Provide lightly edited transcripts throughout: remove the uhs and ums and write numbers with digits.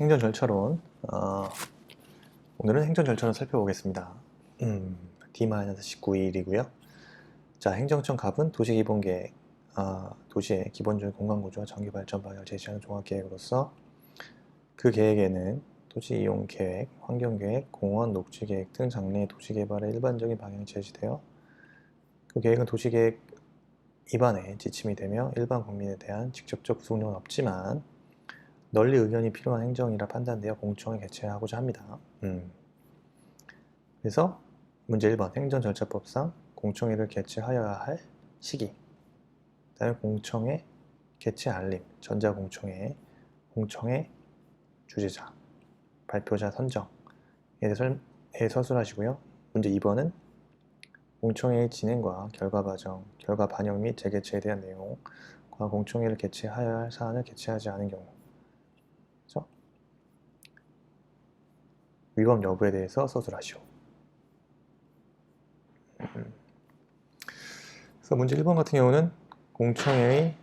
행정 절차론. 오늘은 행정 절차론 살펴보겠습니다. D-19일이고요. 자, 행정청 갑은 도시기본계획, 도시의 기본적인 공간구조와 정기발전 방향을 제시하는 종합계획으로서 그 계획에는 도시이용계획, 환경계획, 공원, 녹지계획 등 장래의 도시개발의 일반적인 방향이 제시되어 그 계획은 도시계획 입안에 지침이 되며 일반 국민에 대한 직접적 구속력은 없지만 널리 의견이 필요한 행정이라 판단되어 공청회 개최하고자 합니다. 그래서 문제 1번 행정절차법상 공청회를 개최하여야 할 시기, 그다음에 공청회 개최 알림, 전자공청회, 공청회 주재자, 발표자 선정에 서술하시고요. 문제 2번은 공청회의 진행과 결과 과정, 결과 반영 및 재개최에 대한 내용과 공청회를 개최하여야 할 사안을 개최하지 않은 경우, 그렇죠? 위법 여부에 대해서 서술하시오. 그래서 문제 1번 같은 경우는 공청회의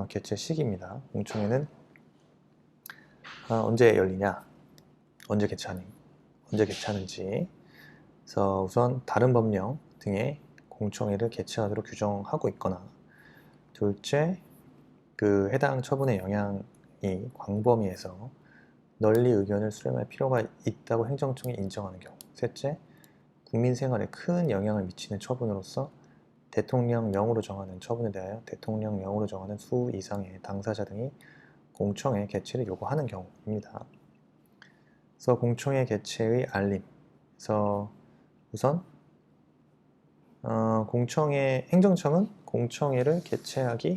개최 시기입니다. 공청회는 언제 열리냐, 언제 개최하는지. 그래서 우선 다른 법령 등의 공청회를 개최하도록 규정하고 있거나, 둘째, 그 해당 처분의 영향이 광범위해서 널리 의견을 수렴할 필요가 있다고 행정청이 인정하는 경우, 셋째, 국민 생활에 큰 영향을 미치는 처분으로서 대통령령으로 정하는 처분에 대하여 대통령령으로 정하는 수 이상의 당사자 등이 공청회 개최를 요구하는 경우입니다. 그래서 공청회 개최의 알림. 그래서 우선 행정청은 공청회를 개최한다.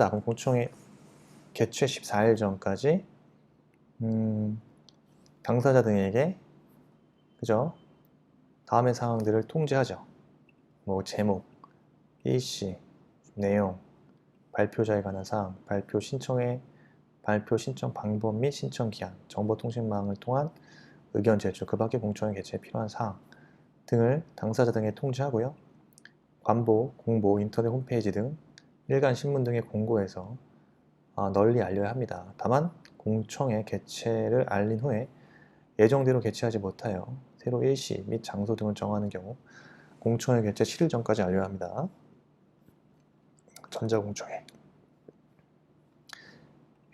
그럼 공청회 개최 14일 전까지 당사자 등에게 그죠? 다음의 사항들을 통지하죠. 뭐 제목, 일시, 내용, 발표자에 관한 사항, 발표 신청 방법 및 신청 기한, 정보통신망을 통한 의견 제출, 그 밖에 공청회 개최에 필요한 사항 등을 당사자 등에 통지하고요. 관보, 공보, 인터넷 홈페이지 등 일간 신문 등의 공고에서 널리 알려야 합니다. 다만 공청회 개최를 알린 후에 예정대로 개최하지 못하여 새로 일시 및 장소 등을 정하는 경우 공청회 개최 7일 전까지 알려야 합니다. 전자공청회.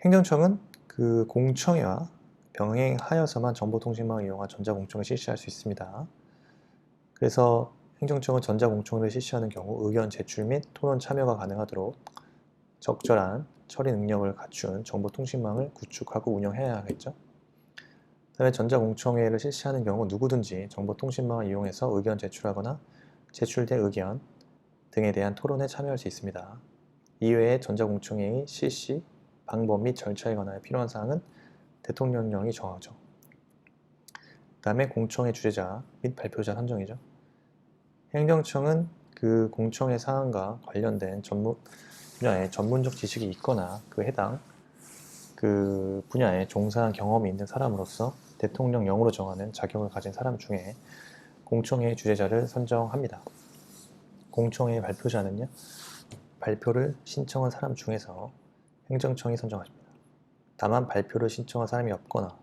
행정청은 그 공청회와 병행하여서만 정보통신망을 이용한 전자공청회를 실시할 수 있습니다. 그래서 행정청은 전자공청회를 실시하는 경우 의견 제출 및 토론 참여가 가능하도록 적절한 처리 능력을 갖춘 정보통신망을 구축하고 운영해야 하겠죠. 그다음에 전자공청회를 실시하는 경우 누구든지 정보통신망을 이용해서 의견 제출하거나 제출된 의견 등에 대한 토론에 참여할 수 있습니다. 이외에 전자공청회의 실시, 방법 및 절차에 관하여 필요한 사항은 대통령령이 정하죠. 그 다음에 공청회 주재자 및 발표자 선정이죠. 행정청은 그 공청회 사항과 관련된 분야에 전문적 지식이 있거나 그 해당 그 분야에 종사한 경험이 있는 사람으로서 대통령령으로 정하는 자격을 가진 사람 중에 공청회 주재자를 선정합니다. 공청회 발표자는요, 발표를 신청한 사람 중에서 행정청이 선정하십니다. 다만 발표를 신청한 사람이 없거나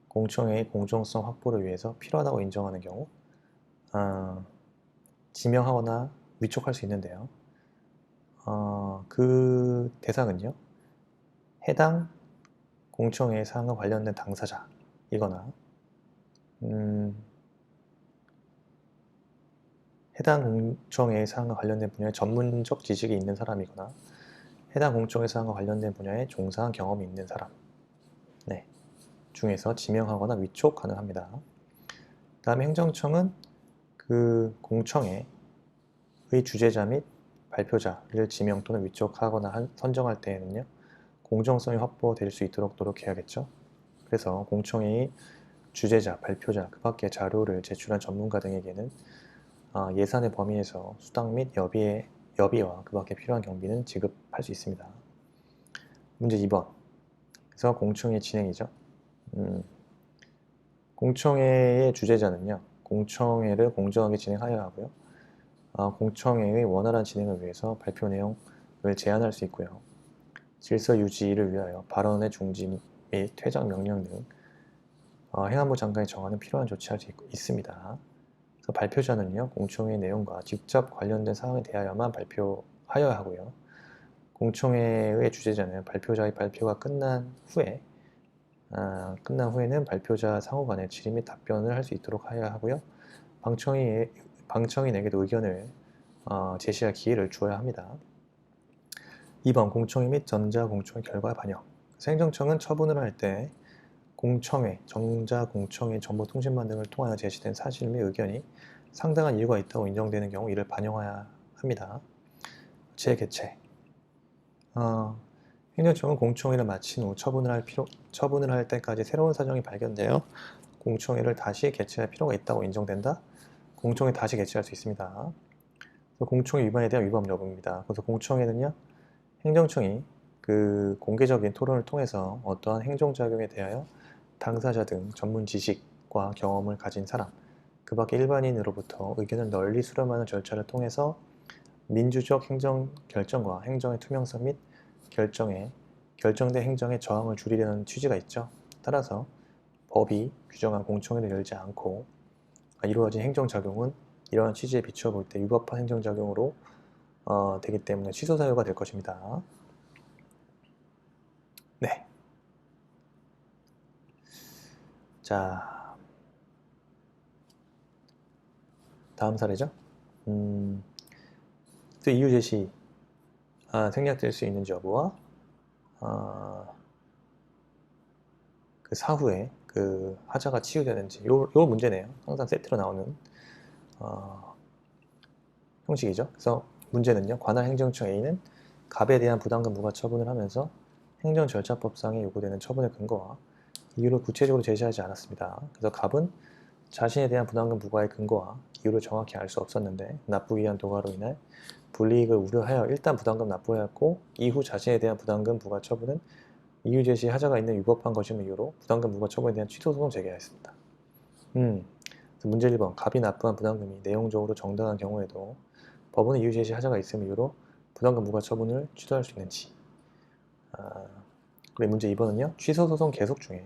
공청회의 공정성 확보를 위해서 필요하다고 인정하는 경우 지명하거나 위촉할 수 있는데요. 그 대상은요, 해당 공청회의 사항과 관련된 당사자이거나 해당 공청회의 사항과 관련된 분야에 전문적 지식이 있는 사람이거나 해당 공청회 사항과 관련된 분야에 종사한 경험이 있는 사람 중에서 지명하거나 위촉 가능합니다. 다음에 행정청은 그 공청회의 주재자 및 발표자를 지명 또는 위촉하거나 선정할 때에는요, 공정성이 확보될 수 있도록 노력해야겠죠. 그래서 공청회의 주재자, 발표자, 그 밖의 자료를 제출한 전문가 등에게는 예산의 범위에서 수당 및 여비와 그 밖에 필요한 경비는 지급할 수 있습니다. 문제 2번. 그래서 공청회 진행이죠. 공청회의 주재자는요, 공청회를 공정하게 진행하여야 하고요. 공청회의 원활한 진행을 위해서 발표 내용을 제안할 수 있고요. 질서 유지를 위하여 발언의 중지 및 퇴장 명령 등 행안부 장관이 정하는 필요한 조치할 수 있습니다. 그래서 발표자는요, 공청회 내용과 직접 관련된 사항에 대하여만 발표하여야 하고요. 공청회의 주재자는 발표자의 발표가 끝난 후에는 발표자 상호간에 질의 및 답변을 할 수 있도록 하여야 하고요. 방청인에게도 의견을 제시할 기회를 주어야 합니다. 2번 공청회 및 전자공청회 결과 반영. 행정청은 처분을 할 때 공청회, 전자공청회, 정보통신망 등을 통하여 제시된 사실 및 의견이 상당한 이유가 있다고 인정되는 경우 이를 반영해야 합니다. 재개최. 행정청은 공청회를 마친 후 처분을 할 때까지 새로운 사정이 발견되어 공청회를 다시 개최할 필요가 있다고 인정된다. 공청회 다시 개최할 수 있습니다. 공청회 위반에 대한 위반 여부입니다. 그래서 공청회는요, 행정청이 그 공개적인 토론을 통해서 어떠한 행정작용에 대하여 당사자 등 전문 지식과 경험을 가진 사람, 그 밖에 일반인으로부터 의견을 널리 수렴하는 절차를 통해서 민주적 행정 결정과 행정의 투명성 및 결정된 행정의 저항을 줄이려는 취지가 있죠. 따라서 법이 규정한 공청회를 열지 않고 이루어진 행정작용은 이러한 취지에 비추어 볼 때 위법한 행정작용으로 되기 때문에 취소 사유가 될 것입니다. 네. 자, 다음 사례죠. 또 이유 제시 생략될 수 있는지 여부와 그 사후에 그 하자가 치유되는지 요 문제네요. 항상 세트로 나오는 형식이죠. 그래서 문제는요, 관할 행정처 A는 갑에 대한 부담금 부과 처분을 하면서 행정절차법상에 요구되는 처분의 근거와 이유를 구체적으로 제시하지 않았습니다. 그래서 갑은 자신에 대한 부담금 부과의 근거와 이유를 정확히 알 수 없었는데 납부기 위한 도가로 인해 불이익을 우려하여 일단 부담금 납부하였고 이후 자신에 대한 부담금 부과 처분은 이유 제시 하자가 있는 위법한 것임을 이유로 부담금 부과 처분에 대한 취소 소송 제기하였습니다. 문제 1번 갑이 납부한 부담금이 내용적으로 정당한 경우에도 법원은 이유 제시 하자가 있음을 이유로 부담금 부과 처분을 취소할 수 있는지. 그리고 문제 2번은요, 취소 소송 계속 중에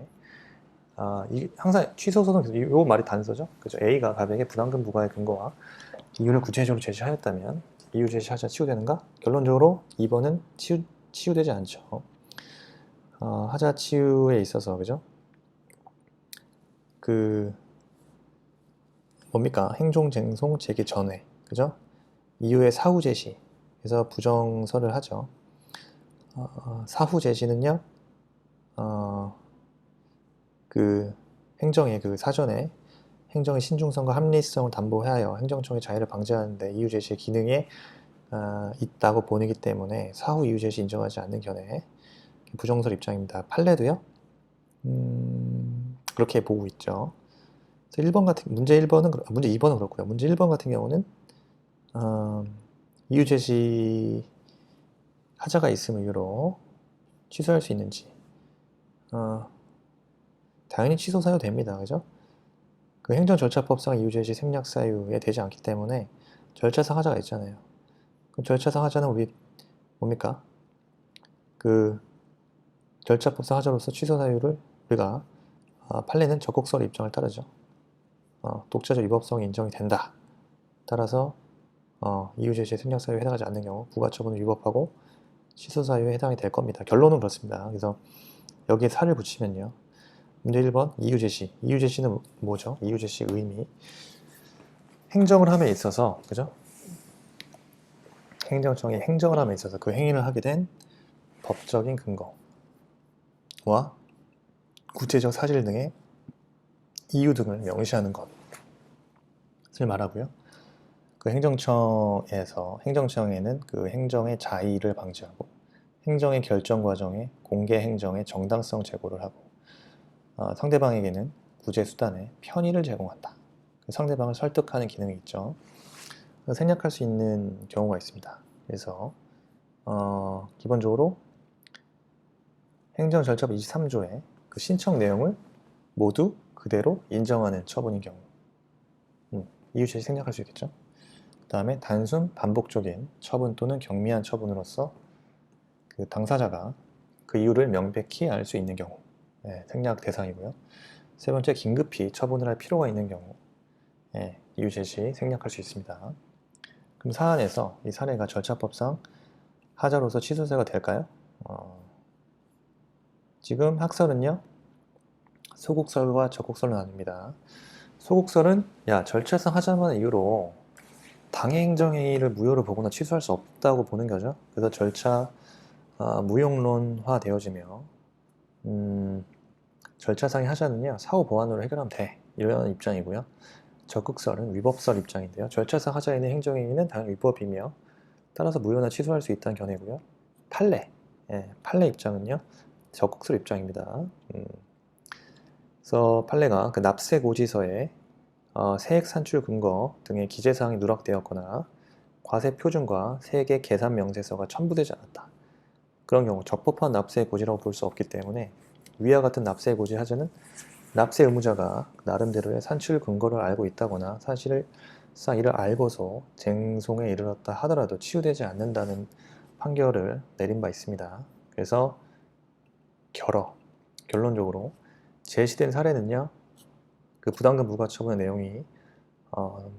항상 취소 소송 계속 이 말이 단서죠. 그죠? A가 갑에게 부담금 부과의 근거와 이유를 구체적으로 제시하였다면 이유 제시하자 치유되는가? 결론적으로 2번은 치유되지 않죠. 하자 치유에 있어서 그죠? 그 뭡니까? 행정쟁송 제기 전에 그죠? 이후에 사후 제시 그래서 부정서를 하죠. 사후 제시는요, 그 행정의 그 사전에 행정의 신중성과 합리성을 담보하여 행정청의 자유를 방지하는 데 이유 제시의 기능에 있다고 보이기 때문에 사후 이유 제시 인정하지 않는 견해 부정설 입장입니다. 판례도요, 그렇게 보고 있죠. 그래서 1번 같은 문제 2번은 그렇고요. 문제 1번 같은 경우는 이유 제시 하자가 있음을 이유로 취소할 수 있는지 당연히 취소 사유 됩니다. 그죠? 그 행정절차법상 이유 제시 생략 사유에 되지 않기 때문에 절차상 하자가 있잖아요. 그 절차상 하자는 우리 뭡니까? 그 절차법상 하자로서 취소 사유를 우리가 판례는 적극설 입장을 따르죠. 독자적 위법성이 인정이 된다. 따라서 이유 제시의 생략 사유에 해당하지 않는 경우 부가처분을 위법하고 취소 사유에 해당이 될 겁니다. 결론은 그렇습니다. 그래서 여기에 살을 붙이면요. 문제 1번 이유 제시. 이유 제시는 뭐죠? 이유 제시 의미. 행정을 함에 있어서 그죠? 행정청이 행정을 함에 있어서 그 행위를 하게 된 법적인 근거와 구체적 사실 등의 이유 등을 명시하는 것을 말하고요. 그 행정청에는 그 행정의 자의를 방지하고 행정의 결정 과정에 공개 행정의 정당성 제고를 하고 상대방에게는 구제 수단의 편의를 제공한다. 상대방을 설득하는 기능이 있죠. 생략할 수 있는 경우가 있습니다. 그래서 기본적으로 행정절차법 23조의 그 신청 내용을 모두 그대로 인정하는 처분인 경우 이유 제시 생략할 수 있겠죠. 그 다음에 단순 반복적인 처분 또는 경미한 처분으로서 그 당사자가 그 이유를 명백히 알 수 있는 경우, 생략 대상이고요. 세 번째, 긴급히 처분을 할 필요가 있는 경우, 이유 제시 생략할 수 있습니다. 그럼 사안에서 이 사례가 절차법상 하자로서 취소사유가 될까요? 지금 학설은요, 소국설과 적국설로 나뉩니다. 소국설은 절차상 하자만 이유로 당해행정행위를 무효로 보거나 취소할 수 없다고 보는 거죠. 그래서 절차 무용론화 되어지며 절차상의 하자는요, 사후 보완으로 해결하면 돼, 이런 입장이고요. 적극설은 위법설 입장인데요. 절차상 하자에 있는 행정행위는 당연히 위법이며 따라서 무효나 취소할 수 있다는 견해고요. 판례, 판례 입장은요, 적극설 입장입니다. 그래서 판례가 그 납세고지서에 세액 산출 근거 등의 기재사항이 누락되었거나 과세 표준과 세액의 계산 명세서가 첨부되지 않았다. 그런 경우 적법한 납세고지라고 볼 수 없기 때문에 위와 같은 납세고지 하자는 납세 의무자가 나름대로의 산출 근거를 알고 있다거나 사실상 이를 알고서 쟁송에 이르렀다 하더라도 치유되지 않는다는 판결을 내린 바 있습니다. 그래서 결론적으로 제시된 사례는요, 그 부담금 부과처분의 내용이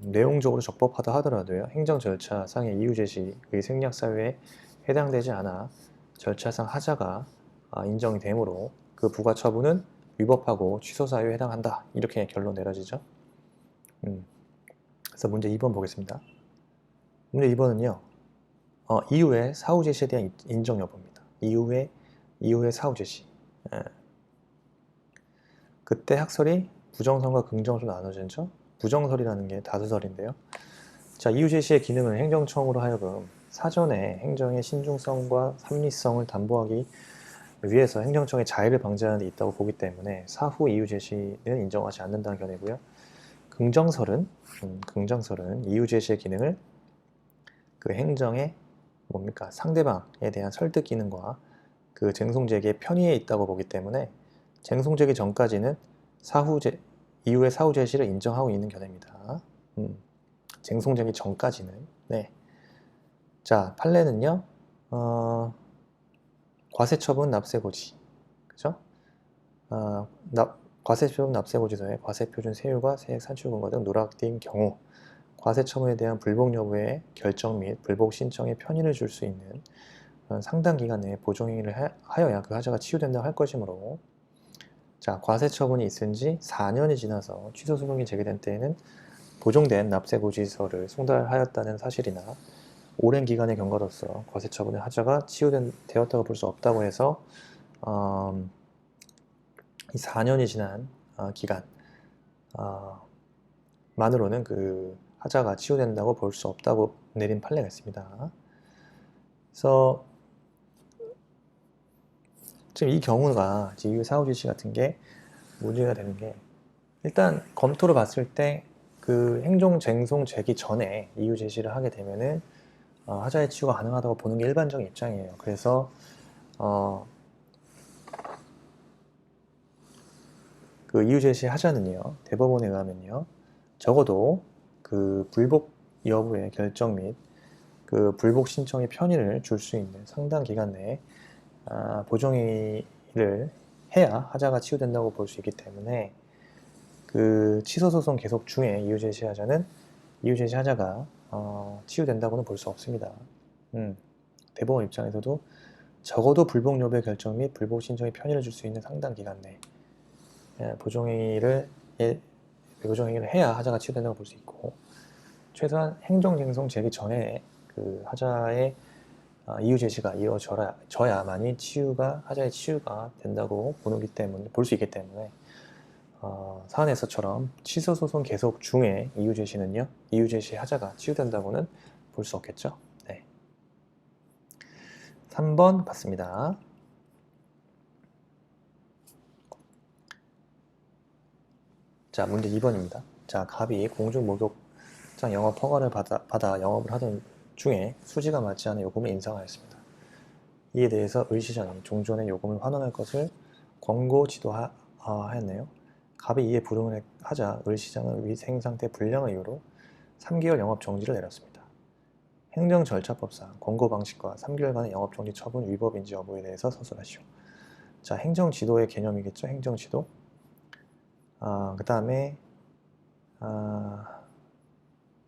내용적으로 적법하다 하더라도요, 행정 절차상의 이유 제시의 생략 사유에 해당되지 않아 절차상 하자가 인정이 되므로 그 부과 처분은 위법하고 취소 사유에 해당한다, 이렇게 결론 내려지죠. 그래서 문제 2번 보겠습니다. 문제 2번은요, 이후의 사후 제시에 대한 인정 여부입니다. 이후의 사후 제시. 그때 학설이 부정설과 긍정설로 나눠지죠. 부정설이라는 게 다수설인데요. 자, 이유 제시의 기능은 행정청으로 하여금 사전에 행정의 신중성과 합리성을 담보하기 위해서 행정청의 자의를 방지하는 데 있다고 보기 때문에 사후 이유 제시는 인정하지 않는다는 견해고요. 긍정설은 이유 제시의 기능을 그 행정의 상대방에 대한 설득 기능과 그 쟁송제기의 편의에 있다고 보기 때문에 쟁송제기 전까지는 이후의 사후 제시를 인정하고 있는 견해입니다. 쟁송제기 전까지는. 자, 판례는요, 과세처분 납세고지, 그죠? 과세처분 납세고지서에 과세표준 세율과 세액 산출근거 등 누락된 경우 과세처분에 대한 불복 여부의 결정 및 불복 신청에 편의를 줄 수 있는 상당 기간 내에 보정행위를 하여야 그 하자가 치유된다고 할 것이므로, 자, 과세처분이 있은 지 4년이 지나서 취소소송이 제기된 때에는 보정된 납세고지서를 송달하였다는 사실이나 오랜 기간의 경과로서 과세처분의 하자가 치유되었다고 볼 수 없다고 해서 이 4년이 지난 기간 만으로는 그 하자가 치유된다고 볼 수 없다고 내린 판례가 있습니다. 그래서 지금 이 경우가 이후 사후 지시 같은 게 문제가 되는 게, 일단 검토를 봤을 때 그 행정 쟁송 제기 전에 이유 제시를 하게 되면은 하자의 치유가 가능하다고 보는 게 일반적인 입장이에요. 그래서 그 이유 제시 하자는요, 대법원에 의하면요, 적어도 그 불복 여부의 결정 및 그 불복 신청의 편의를 줄 수 있는 상당 기간 내에 보정행위를 해야 하자가 치유된다고 볼 수 있기 때문에 그 취소소송 계속 중에 이유 제시하자는 이유 제시하자가 치유된다고는 볼 수 없습니다. 대법원 입장에서도 적어도 불복 여부의 결정 및 불복 신청의 편의를 줄 수 있는 상당 기간 내에 보정행위를 해야 하자가 치유된다고 볼 수 있고, 최소한 행정쟁송 제기 전에 그 하자의 이유 제시가 이어져야만이 하자의 치유가 된다고 볼 수 있기 때문에 사안에서처럼 취소소송 계속 중에 이유 제시는요, 이유 제시 하자가 치유된다고는 볼 수 없겠죠. 3번 봤습니다. 자, 문제 2번입니다. 자, 갑이 공중목욕장 영업 허가를 받아 영업을 하던 중에 수지가 맞지 않은 요금을 인상하였습니다. 이에 대해서 을시장이 종전의 요금을 환원할 것을 권고 지도하였네요. 갑이 이에 불응을 하자 을시장은 위생상태 불량을 이유로 3개월 영업 정지를 내렸습니다. 행정절차법상 권고 방식과 3개월간의 영업 정지 처분 위법인지 여부에 대해서 서술하시오. 자, 행정지도의 개념이겠죠. 행정지도. 그 다음에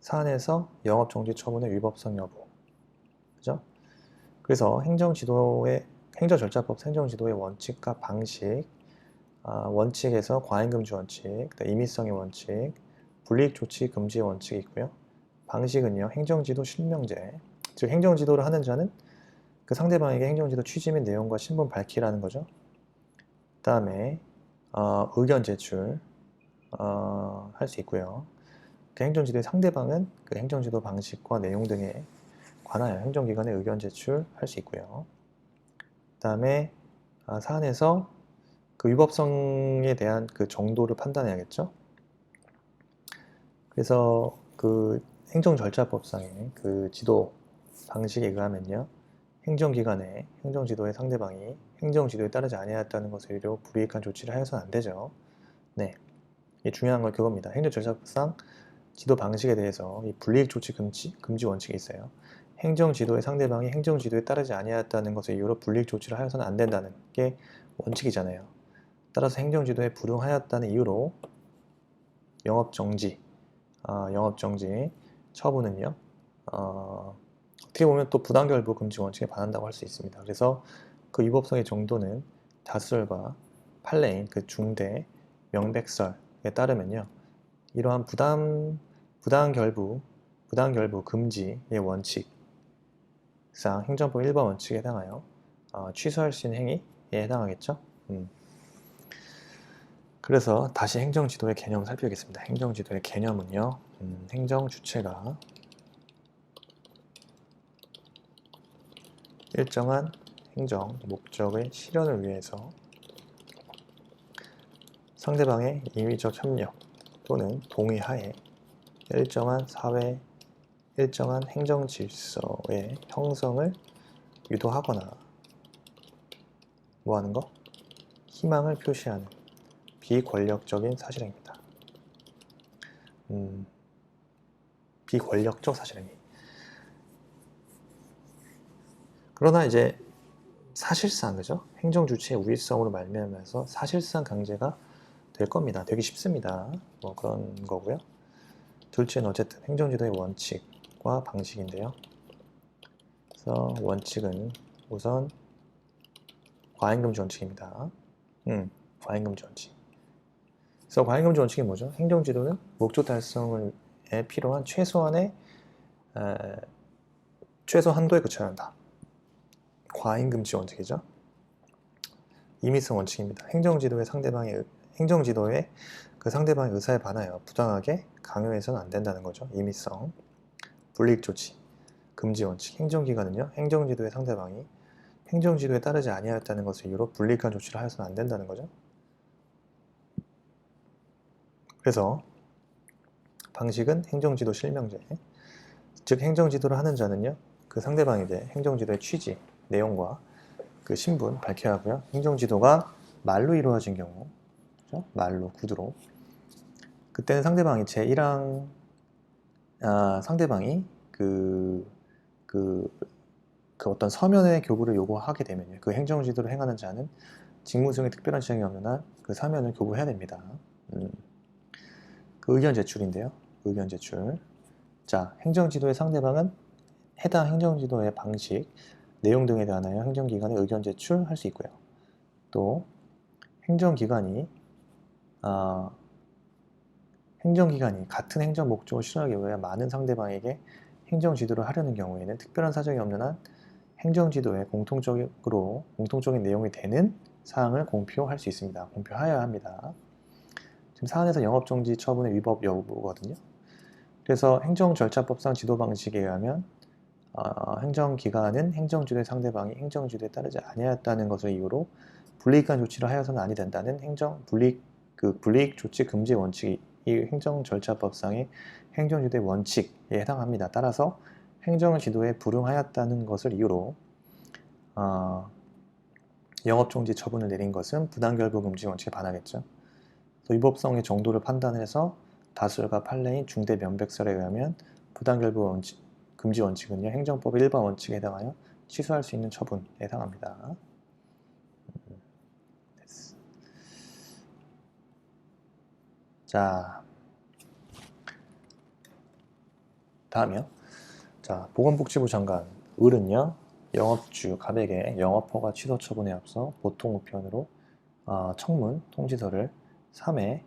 사안에서 영업정지 처분의 위법성 여부. 그죠? 그래서 행정절차법 행정지도의 원칙과 방식, 원칙에서 과잉금지 원칙, 임의성의 원칙, 불이익조치 금지의 원칙이 있고요. 방식은요, 행정지도 실명제, 즉 행정지도를 하는 자는 그 상대방에게 행정지도 취지 및 내용과 신분 밝히라는 거죠. 그 다음에 의견 제출 할 수 있고요. 그 행정지도의 상대방은 그 행정지도 방식과 내용 등에 관하여 행정기관에 의견 제출할 수 있고요. 그 다음에 사안에서 그 위법성에 대한 그 정도를 판단해야겠죠. 그래서 그 행정절차법상의 그 지도 방식에 의하면요, 행정기관의 행정지도의 상대방이 행정지도에 따르지 아니하였다는 것을 이유로 불이익한 조치를 하여서는 안 되죠. 네, 이게 중요한 건 그겁니다. 행정절차법상 지도 방식에 대해서 이 불이익 조치 금지 원칙이 있어요. 행정지도의 상대방이 행정지도에 따르지 아니하였다는 것을 이유로 불이익 조치를 하여서는 안 된다는 게 원칙이잖아요. 따라서 행정지도에 불응하였다는 이유로 영업정지 처분은요, 어떻게 보면 또 부당결부 금지 원칙에 반한다고 할 수 있습니다. 그래서 그 위법성의 정도는 다수설과 판례인 그 중대 명백설에 따르면요, 이러한 부당결부 금지의 원칙상 행정법 1번 원칙에 해당하여 취소할 수 있는 행위에 해당하겠죠. 그래서 다시 행정지도의 개념을 살펴보겠습니다. 행정지도의 개념은요, 행정주체가 일정한 행정 목적의 실현을 위해서 상대방의 임의적 협력 또는 동의하에 일정한 행정 질서의 형성을 유도하거나 뭐하는 거? 희망을 표시하는 비권력적인 사실행위입니다. 비권력적 사실행위. 그러나 이제 사실상, 그죠? 행정주체의 우위성으로 말미암아서 사실상 강제가 될 겁니다. 되기 쉽습니다. 뭐 그런 거고요. 둘째는 어쨌든 행정지도의 원칙과 방식인데요. 그래서 원칙은 우선 과잉금지 원칙입니다. 과잉금지 원칙. 그래서 과잉금지 원칙이 뭐죠? 행정지도는 목적 달성에 필요한 최소 한도에 그쳐야 한다. 과잉금지 원칙이죠. 임의성 원칙입니다. 행정지도의 그 상대방의 의사에 반하여 부당하게 강요해서는 안 된다는 거죠. 임의성, 불이익 조치, 금지 원칙. 행정기관은요, 행정지도의 상대방이 행정지도에 따르지 아니하였다는 것을 이유로 불이익한 조치를 하여서는 안 된다는 거죠. 그래서 방식은 행정지도 실명제, 즉 행정지도를 하는 자는요, 그 상대방에게 행정지도의 취지, 내용과 그 신분 밝혀야 하고요. 행정지도가 말로 이루어진 경우, 그렇죠? 말로, 구두로, 그때는 상대방이 상대방이 그 어떤 서면의 교부를 요구하게 되면요, 그 행정지도를 행하는 자는 직무수행에 특별한 지장이 없는 한 그 사면을 교부해야 됩니다. 그 의견 제출인데요. 의견 제출. 자, 행정지도의 상대방은 해당 행정지도의 방식, 내용 등에 대하여 행정기관에 의견 제출할 수 있고요. 또 행정기관이 같은 행정 목적을 실현하기 위해 많은 상대방에게 행정지도를 하려는 경우에는 특별한 사정이 없는 한 행정지도에 공통적인 내용이 되는 사항을 공표할 수 있습니다. 공표하여야 합니다. 지금 사안에서 영업정지 처분의 위법 여부거든요. 그래서 행정절차법상 지도 방식에 의하면 행정기관은 행정지도의 상대방이 행정지도에 따르지 아니하였다는 것을 이유로 불이익한 조치를 하여서는 아니 된다는 불이익 조치 금지 원칙이 이 행정절차법상의 행정지도의 원칙에 해당합니다. 따라서 행정지도에 불응하였다는 것을 이유로 영업정지 처분을 내린 것은 부당결부 금지 원칙에 반하겠죠. 위법성의 정도를 판단해서 다수가 판례인 중대 면백설에 의하면 부당결부 금지 원칙은요, 행정법 1번 원칙에 해당하여 취소할 수 있는 처분에 해당합니다. 자, 다음이요. 자, 보건복지부 장관 을은요, 영업주 갑에게 영업허가 취소 처분에 앞서 보통 우편으로 청문 통지서를 3회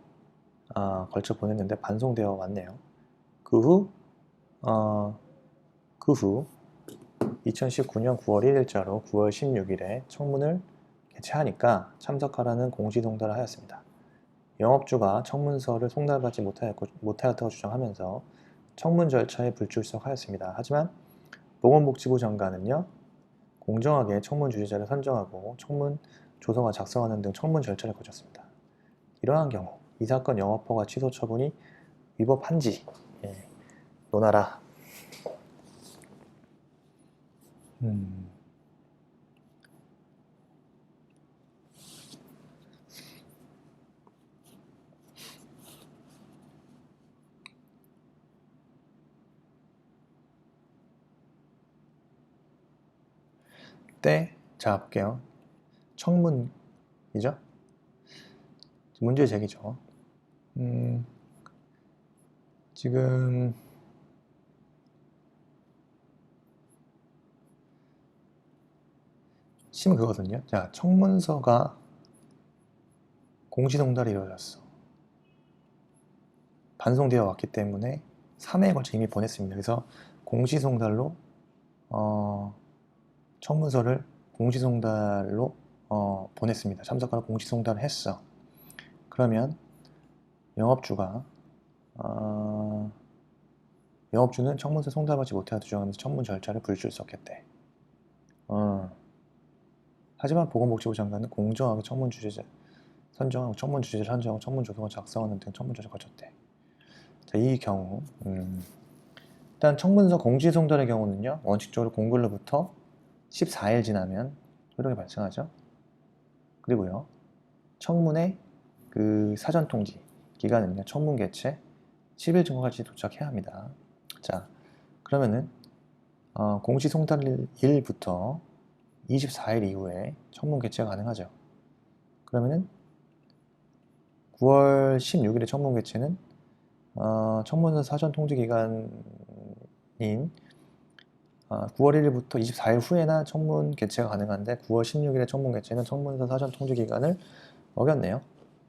걸쳐 보냈는데 반송되어 왔네요. 그 후 2019년 9월 1일자로 9월 16일에 청문을 개최하니까 참석하라는 공지송달을 하였습니다. 영업주가 청문서를 송달받지 못하였다고 주장하면서 청문 절차에 불출석하였습니다. 하지만 보건복지부 장관은요, 공정하게 청문 주재자를 선정하고 청문 조서가 작성하는 등 청문 절차를 거쳤습니다. 이러한 경우 이 사건 영업허가 취소 처분이 위법한지 논하라. 자, 볼게요. 청문이죠? 문제 제기죠. 지금 심 그거거든요. 자, 청문서가 공시송달이 이루어졌어. 반송되어 왔기 때문에 3회에 걸쳐 이미 보냈습니다. 그래서 공시송달로 청문서를 공시송달로 보냈습니다. 참석하러 공시송달을 했어. 그러면 영업주는 청문서 송달받지 못하여 주장하면서 청문 절차를 불출석했대. 하지만 보건복지부 장관은 공정하게 청문 주제자를 선정하고 청문 조서가 작성하는 등 청문 절차를 거쳤대. 자, 이 경우 일단 청문서 공시송달의 경우는요, 원칙적으로 공글로부터 14일 지나면 효력이 발생하죠. 그리고요, 청문의 그 사전 통지 기간은요, 청문 개최 10일 전까지 도착해야 합니다. 자, 그러면은 공시송달일부터 24일 이후에 청문 개최가 가능하죠. 그러면은 9월 16일에 청문 개최는 청문서 사전 통지 기간인 9월 1일부터 24일 후에나 청문 개최가 가능한데 9월 16일에 청문 개최는 청문서 사전 통지 기간을 어겼네요.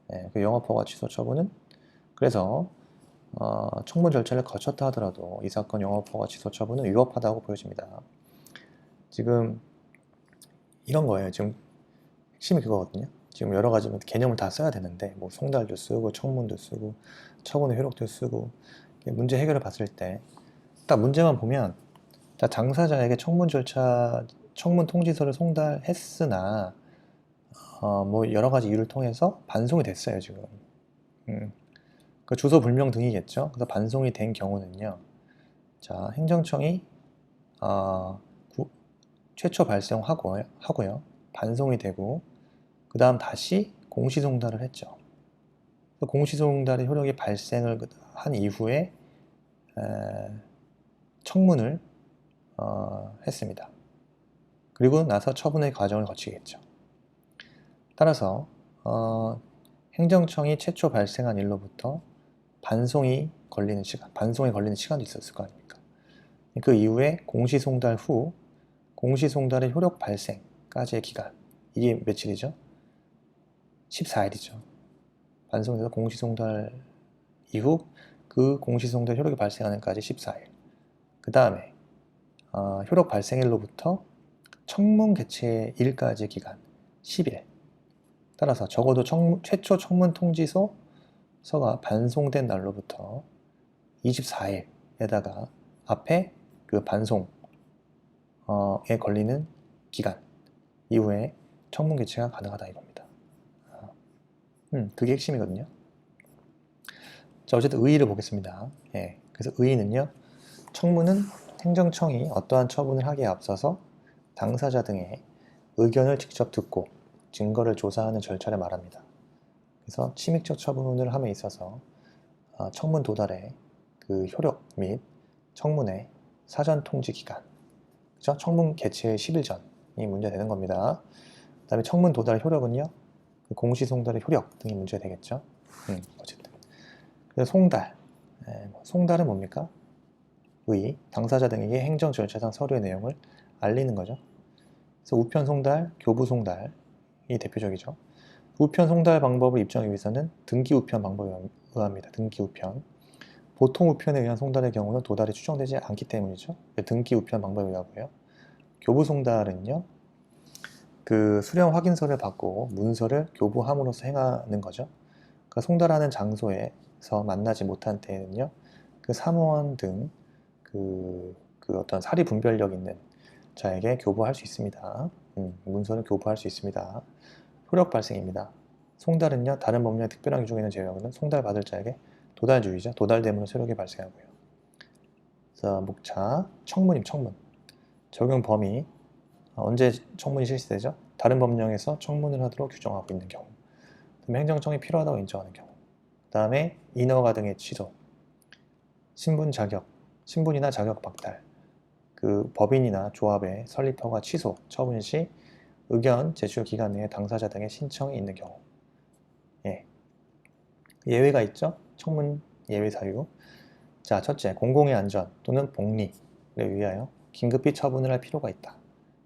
네, 그 영업허가 취소 처분은 그래서 청문 절차를 거쳤다 하더라도 이 사건 영업허가 취소 처분은 위법하다고 보여집니다. 지금 이런 거예요. 지금 핵심이 그거거든요. 지금 여러 가지 개념을 다 써야 되는데 뭐 송달도 쓰고 청문도 쓰고 처분의 효력도 쓰고 문제 해결을 봤을 때 딱 문제만 보면 당사자에게 청문 통지서를 송달했으나 뭐 여러 가지 이유를 통해서 반송이 됐어요. 지금 그 주소 불명 등이겠죠. 그래서 반송이 된 경우는요, 자, 행정청이 최초 발송하고요, 반송이 되고 그 다음 다시 공시송달을 했죠. 공시송달의 효력이 발생을 한 이후에 청문을 했습니다. 그리고 나서 처분의 과정을 거치겠죠. 따라서 행정청이 최초 발생한 일로부터 반송이 걸리는 시간도 있었을 거 아닙니까? 그 이후에 공시송달 후 공시송달의 효력 발생까지의 기간, 이게 며칠이죠? 14일이죠. 반송돼서 공시송달 이후 그 공시송달 효력이 발생하는까지 14일. 그 다음에 효력 발생일로부터 청문 개최일까지의 기간 10일. 따라서 적어도 최초 청문 통지서가 반송된 날로부터 24일에다가 앞에 그 반송에 걸리는 기간 이후에 청문 개최가 가능하다 이겁니다. 그게 핵심이거든요. 자, 어쨌든 의의를 보겠습니다. 예, 그래서 의의는요, 청문은 행정청이 어떠한 처분을 하기에 앞서서 당사자 등의 의견을 직접 듣고 증거를 조사하는 절차를 말합니다. 그래서 침익적 처분을 함에 있어서 청문 도달의 그 효력 및 청문의 사전 통지 기간, 그렇죠? 청문 개최 10일 전이 문제되는 겁니다. 그 다음에 청문 도달 효력은요, 그 공시송달의 효력 등이 문제되겠죠. 어쨌든 그래서 송달. 송달은 뭡니까? 당사자 등에게 행정 절차상 서류의 내용을 알리는 거죠. 그래서 우편 송달, 교부 송달이 대표적이죠. 우편 송달 방법을 입증하기 위해서는 등기 우편 방법에 의합니다. 등기 우편. 보통 우편에 의한 송달의 경우는 도달이 추정되지 않기 때문이죠. 등기 우편 방법에 의하고요. 교부 송달은요, 그 수령 확인서를 받고 문서를 교부함으로써 행하는 거죠. 그러니까 송달하는 장소에서 만나지 못한 때에는요, 그 사무원 등 그 어떤 사리 분별력 있는 자에게 교부할 수 있습니다. 문서는 교부할 수 있습니다. 효력 발생입니다. 송달은요, 다른 법령의 특별한 규정에는 제외하고는 송달 받을 자에게 도달주의죠. 도달됨으로 세력이 발생하고요. 그래서 목차, 청문임, 청문. 적용 범위, 언제 청문이 실시되죠? 다른 법령에서 청문을 하도록 규정하고 있는 경우. 그다음에 행정청이 필요하다고 인정하는 경우. 그 다음에 인허가 등의 취소. 신분 자격, 신분이나 자격 박탈. 그 법인이나 조합의 설립 허가 취소, 처분 시 의견 제출 기간 내에 당사자 등의 신청이 있는 경우. 예외가 있죠? 청문 예외 사유. 자, 첫째, 공공의 안전 또는 복리를 위하여 긴급히 처분을 할 필요가 있다.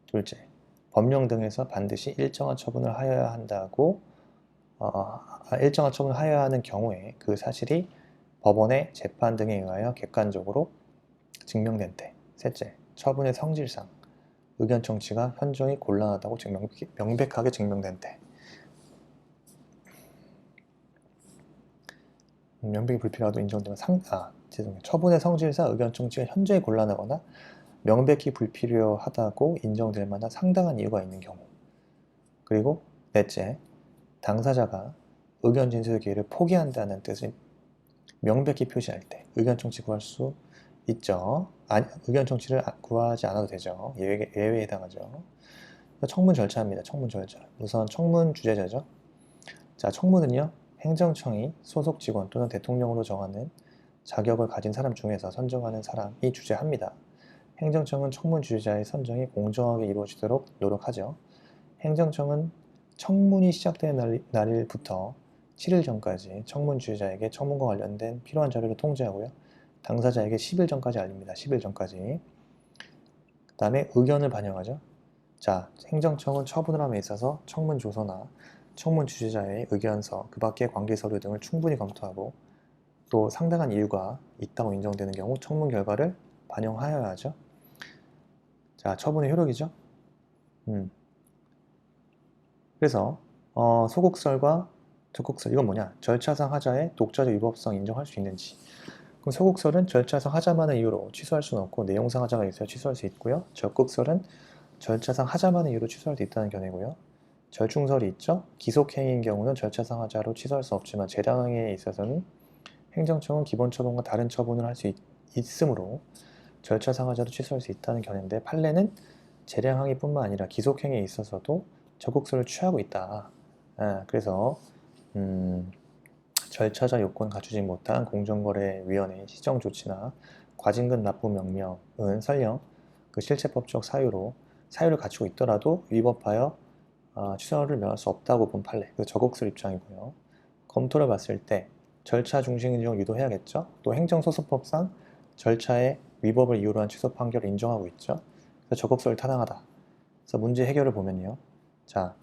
둘째, 법령 등에서 반드시 일정한 처분을 하여야 한다고 일정한 처분을 하여야 하는 경우에 그 사실이 법원의 재판 등에 의하여 객관적으로 증명된 때. 셋째, 처분의 성질상 의견 청취가 현저히 곤란하다고 명백하게 증명된 때. 명백히 불필요하다고 인정되면 처분의 성질상 의견 청취가 현저히 곤란하거나 명백히 불필요하다고 인정될 만한 상당한 이유가 있는 경우. 그리고 넷째, 당사자가 의견 진술의 기회를 포기한다는 뜻을 명백히 표시할 때 의견 청취 구할 수 있죠. 의견 청취를 구하지 않아도 되죠. 예외에 해당하죠. 청문 절차입니다. 청문 절차. 우선 청문 주재자죠. 자, 청문은요, 행정청이 소속 직원 또는 대통령으로 정하는 자격을 가진 사람 중에서 선정하는 사람이 주재합니다. 행정청은 청문 주재자의 선정이 공정하게 이루어지도록 노력하죠. 행정청은 청문이 시작되는 날일부터 7일 전까지 청문 주재자에게 청문과 관련된 필요한 자료를 통지하고요. 당사자에게 10일 전까지 알립니다. 10일 전까지. 그 다음에 의견을 반영하죠. 자, 행정청은 처분을 함에 있어서 청문 조서나 청문 주재자의 의견서, 그 밖의 관계 서류 등을 충분히 검토하고 또 상당한 이유가 있다고 인정되는 경우 청문 결과를 반영하여야 하죠. 자, 처분의 효력이죠. 그래서 소곡설과 적곡설, 이건 뭐냐? 절차상 하자의 독자적 위법성 인정할 수 있는지. 그럼 소곡설은 절차상 하자만의 이유로 취소할 수는 없고 내용상 하자가 있어야 취소할 수 있고요. 적극설은 절차상 하자만의 이유로 취소할 수 있다는 견해고요. 절충설이 있죠. 기속행위인 경우는 절차상 하자로 취소할 수 없지만 재량행위에 있어서는 행정청은 기본 처분과 다른 처분을 할 수 있으므로 절차상 하자로 취소할 수 있다는 견해인데, 판례는 재량행위뿐만 아니라 기속행위에 있어서도 적극설을 취하고 있다. 그래서 절차적 요건 갖추지 못한 공정거래위원회의 시정조치나 과징금 납부 명령은 설령 그 실체법적 사유를 갖추고 있더라도 위법하여 취소를 면할 수 없다고 본 판례, 그 적극설 입장이고요. 검토를 봤을 때 절차 중심 인정을 유도해야겠죠. 또 행정소송법상 절차의 위법을 이유로 한 취소 판결을 인정하고 있죠. 그래서 적극설을 타당하다. 그래서 문제 해결을 보면요. 자,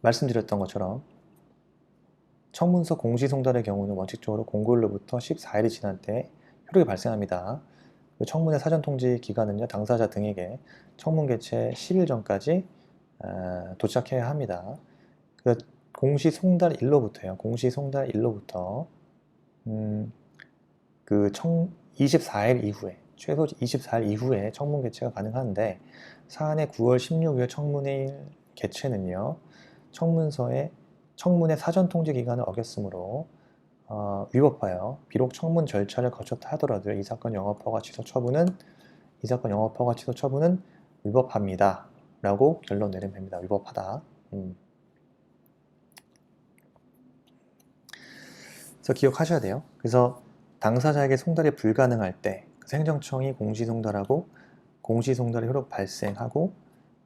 말씀드렸던 것처럼 청문서 공시송달의 경우는 원칙적으로 공고일로부터 14일이 지난 때에 효력이 발생합니다. 청문회 사전통지 기간은요, 당사자 등에게 청문 개최 10일 전까지 도착해야 합니다. 공시송달일로부터요. 공시송달일로부터 24일 이후에, 최소 24일 이후에 청문 개최가 가능한데, 사안의 9월 16일 청문회일 개최는요, 청문회 사전 통지 기간을 어겼으므로 위법하여 비록 청문 절차를 거쳤다 하더라도 이 사건 영업허가 취소 처분은 위법합니다. 라고 결론 내리면 됩니다. 위법하다. 그래서 기억하셔야 돼요. 그래서 당사자에게 송달이 불가능할 때 행정청이 공시송달하고 공시송달의 효력 발생하고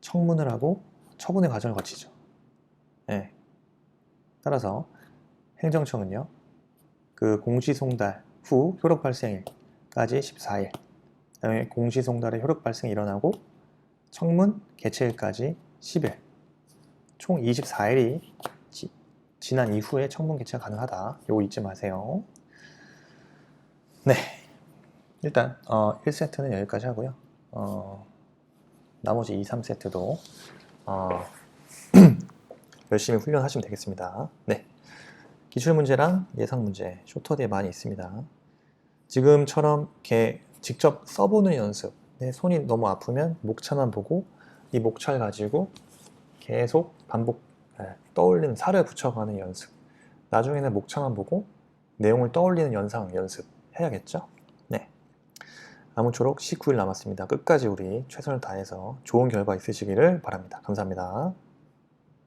청문을 하고 처분의 과정을 거치죠. 따라서 행정청은요, 그 공시송달 후 효력 발생일까지 14일, 그다음에 공시송달의 효력 발생이 일어나고 청문 개최일까지 10일, 총 24일이 지난 이후에 청문 개최가 가능하다. 요거 잊지 마세요. 네, 일단 1세트는 여기까지 하고요. 나머지 2, 3세트도 열심히 훈련하시면 되겠습니다. 네, 기출문제랑 예상문제, 쇼터디에 많이 있습니다. 지금처럼 이렇게 직접 써보는 연습, 내 손이 너무 아프면 목차만 보고 이 목차를 가지고 계속 반복 떠올리는 살을 붙여가는 연습, 나중에는 목차만 보고 내용을 떠올리는 연상 연습 해야겠죠? 네, 아무쪼록 19일 남았습니다. 끝까지 우리 최선을 다해서 좋은 결과 있으시기를 바랍니다. 감사합니다.